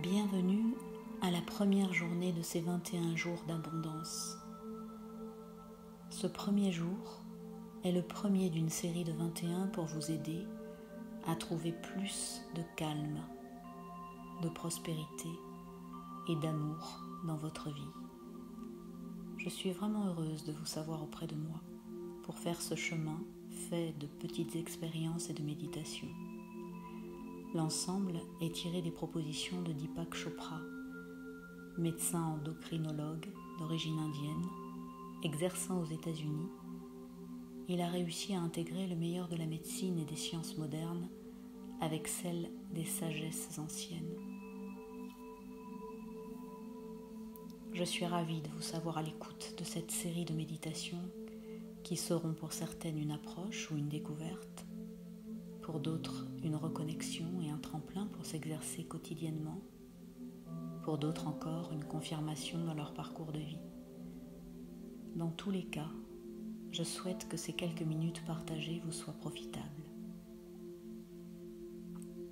Bienvenue à la première journée de ces 21 jours d'abondance. Ce premier jour est le premier d'une série de 21 pour vous aider à trouver plus de calme, de prospérité et d'amour dans votre vie. Je suis vraiment heureuse de vous savoir auprès de moi pour faire ce chemin fait de petites expériences et de méditation. L'ensemble est tiré des propositions de Deepak Chopra, médecin endocrinologue d'origine indienne, exerçant aux États-Unis. Il a réussi à intégrer le meilleur de la médecine et des sciences modernes avec celle des sagesses anciennes. Je suis ravie de vous savoir à l'écoute de cette série de méditations qui seront pour certaines une approche ou une découverte, pour d'autres une reconnexion et un tremplin pour s'exercer quotidiennement, pour d'autres encore une confirmation dans leur parcours de vie. Dans tous les cas, je souhaite que ces quelques minutes partagées vous soient profitables.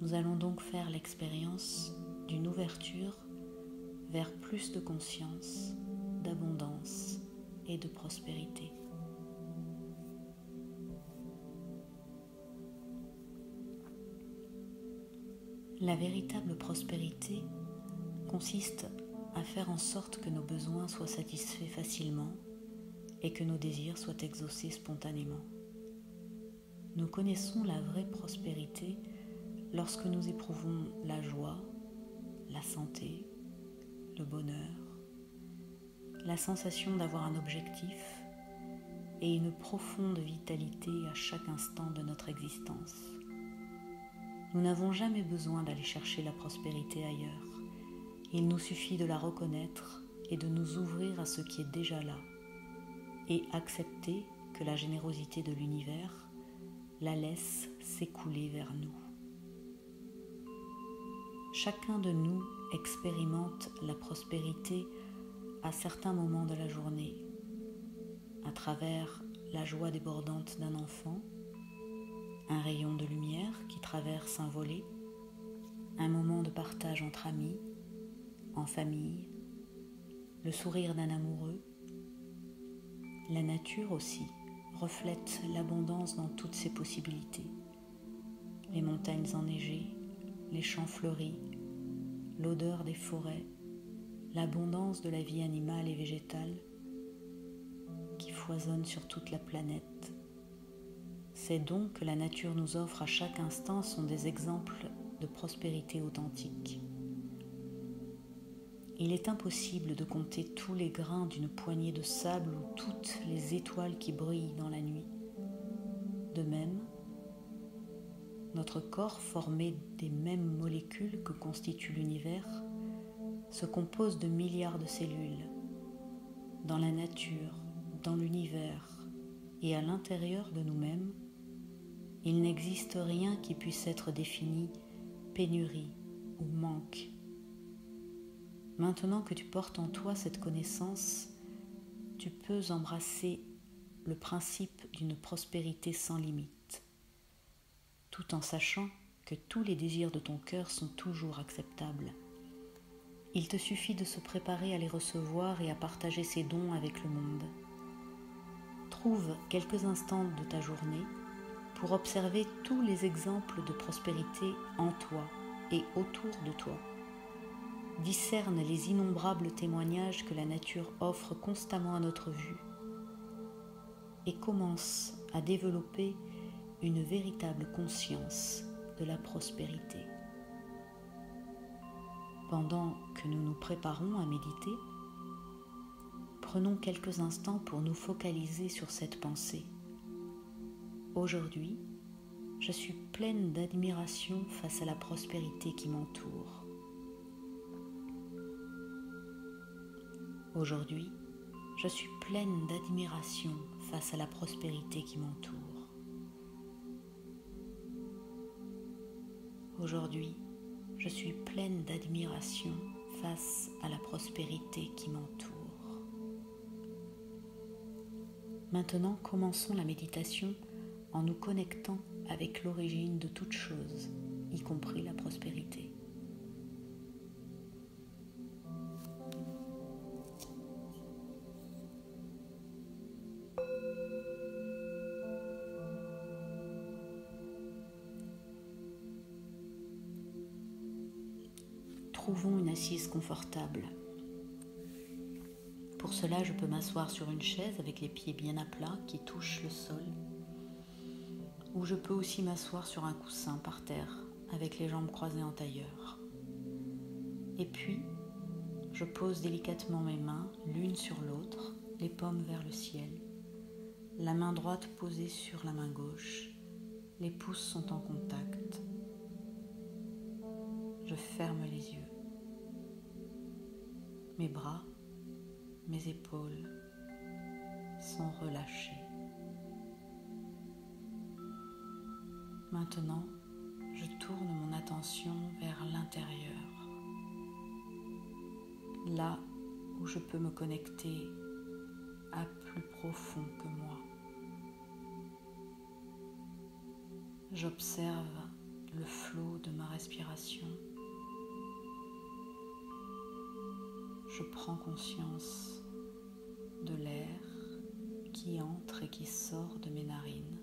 Nous allons donc faire l'expérience d'une ouverture vers plus de conscience, d'abondance et de prospérité. La véritable prospérité consiste à faire en sorte que nos besoins soient satisfaits facilement et que nos désirs soient exaucés spontanément. Nous connaissons la vraie prospérité lorsque nous éprouvons la joie, la santé, le bonheur, la sensation d'avoir un objectif et une profonde vitalité à chaque instant de notre existence. Nous n'avons jamais besoin d'aller chercher la prospérité ailleurs. Il nous suffit de la reconnaître et de nous ouvrir à ce qui est déjà là et accepter que la générosité de l'univers la laisse s'écouler vers nous. Chacun de nous expérimente la prospérité à certains moments de la journée, à travers la joie débordante d'un enfant, un rayon de lumière qui traverse un volet, un moment de partage entre amis, en famille, le sourire d'un amoureux. La nature aussi reflète l'abondance dans toutes ses possibilités. Les montagnes enneigées, les champs fleuris, l'odeur des forêts, l'abondance de la vie animale et végétale qui foisonne sur toute la planète. Ces dons que la nature nous offre à chaque instant sont des exemples de prospérité authentique. Il est impossible de compter tous les grains d'une poignée de sable ou toutes les étoiles qui brillent dans la nuit. De même, notre corps formé des mêmes molécules que constitue l'univers se compose de milliards de cellules. Dans la nature, dans l'univers et à l'intérieur de nous-mêmes, il n'existe rien qui puisse être défini pénurie ou manque. Maintenant que tu portes en toi cette connaissance, tu peux embrasser le principe d'une prospérité sans limite, tout en sachant que tous les désirs de ton cœur sont toujours acceptables. Il te suffit de se préparer à les recevoir et à partager ces dons avec le monde. Trouve quelques instants de ta journée pour observer tous les exemples de prospérité en toi et autour de toi. Discerne les innombrables témoignages que la nature offre constamment à notre vue et commence à développer une véritable conscience de la prospérité. Pendant que nous nous préparons à méditer, prenons quelques instants pour nous focaliser sur cette pensée. Aujourd'hui, je suis pleine d'admiration face à la prospérité qui m'entoure. Aujourd'hui, je suis pleine d'admiration face à la prospérité qui m'entoure. Aujourd'hui, je suis pleine d'admiration face à la prospérité qui m'entoure. Maintenant, commençons la méditation en nous connectant avec l'origine de toute chose, y compris la prospérité. Trouvons une assise confortable. Pour cela, je peux m'asseoir sur une chaise avec les pieds bien à plat qui touchent le sol, ou je peux aussi m'asseoir sur un coussin par terre avec les jambes croisées en tailleur. Et puis, je pose délicatement mes mains l'une sur l'autre, les paumes vers le ciel, la main droite posée sur la main gauche, les pouces sont en contact. Je ferme les yeux. Mes bras, mes épaules sont relâchés. Maintenant, je tourne mon attention vers l'intérieur, là où je peux me connecter à plus profond que moi. J'observe le flot de ma respiration. Je prends conscience de l'air qui entre et qui sort de mes narines.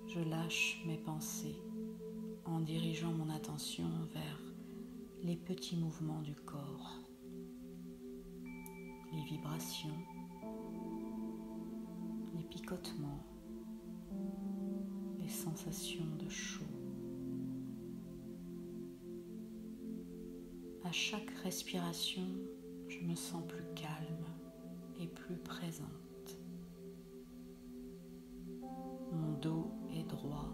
Je lâche mes pensées en dirigeant mon attention vers les petits mouvements du corps, les vibrations, les picotements, les sensations de chaud. À chaque respiration, je me sens plus calme et plus présente. Mon dos est droit,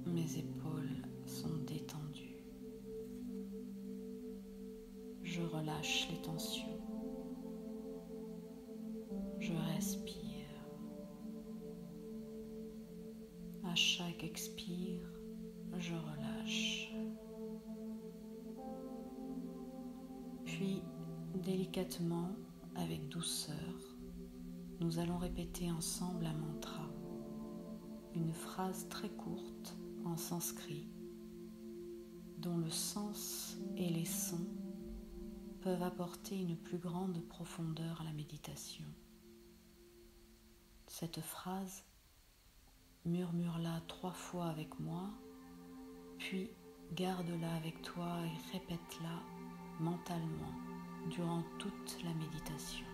mes épaules sont détendues. Je relâche les tensions. Je respire. À chaque expire, je relâche. Puis, délicatement, avec douceur, nous allons répéter ensemble un mantra, une phrase très courte en sanskrit, dont le sens et les sons peuvent apporter une plus grande profondeur à la méditation. Cette phrase, murmure-la 3 fois avec moi, puis garde-la avec toi et répète-la mentalement durant toute la méditation.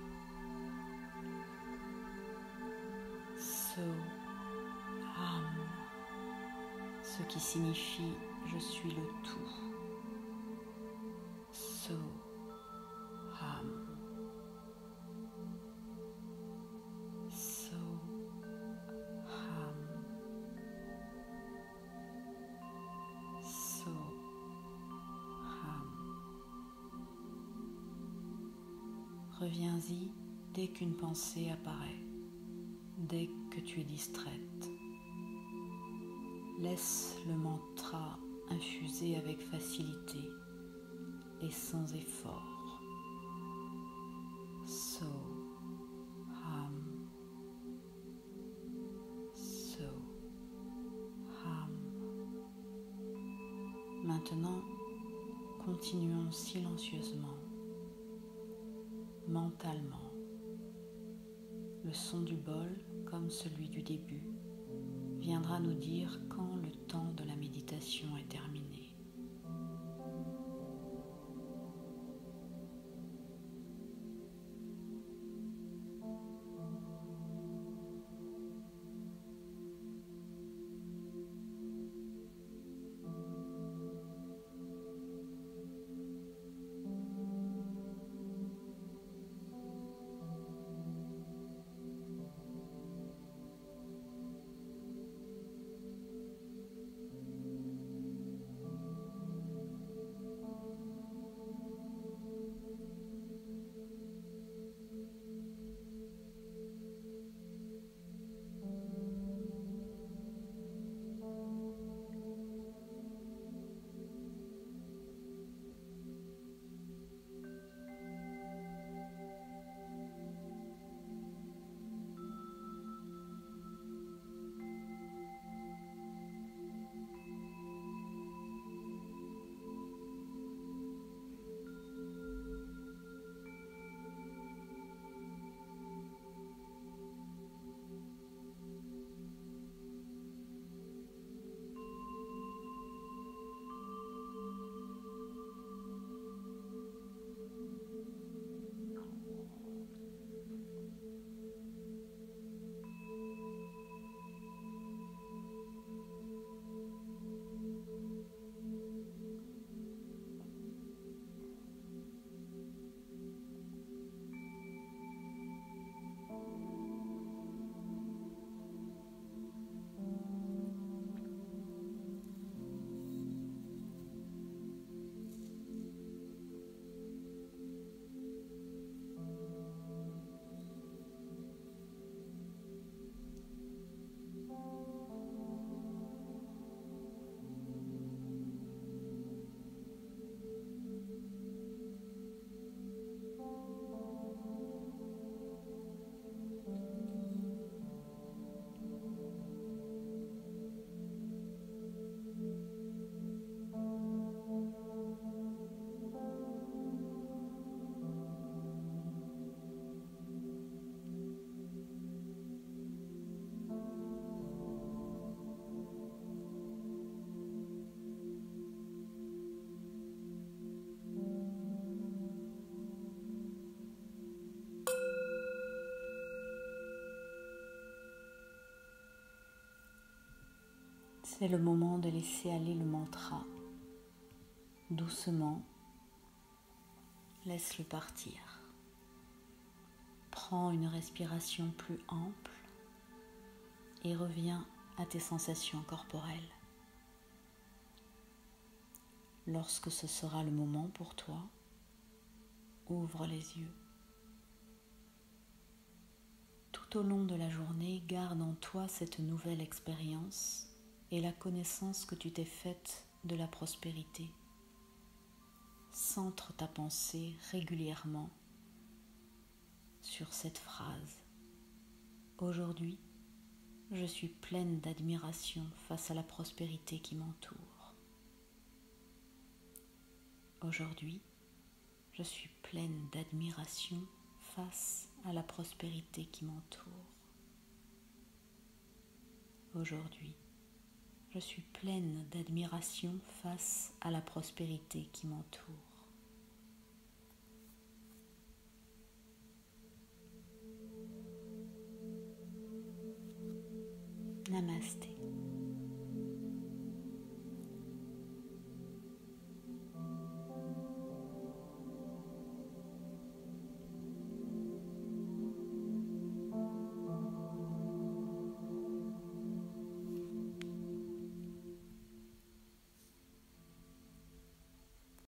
So Ham, ce qui signifie je suis le tout. So Ham. So Ham. So Ham. Reviens-y dès qu'une pensée apparaît, dès que tu es distraite. Laisse le mantra infuser avec facilité et sans effort. So Ham. So Ham. Maintenant, continuons silencieusement, mentalement. Le son du bol, comme celui du début, viendra nous dire quand le temps de la méditation est terminé. C'est le moment de laisser aller le mantra. Doucement, laisse-le partir. Prends une respiration plus ample et reviens à tes sensations corporelles. Lorsque ce sera le moment pour toi, ouvre les yeux. Tout au long de la journée, garde en toi cette nouvelle expérience et la connaissance que tu t'es faite de la prospérité. Centre ta pensée régulièrement sur cette phrase. Aujourd'hui, je suis pleine d'admiration face à la prospérité qui m'entoure. Aujourd'hui, je suis pleine d'admiration face à la prospérité qui m'entoure. Aujourd'hui, je suis pleine d'admiration face à la prospérité qui m'entoure. Namasté.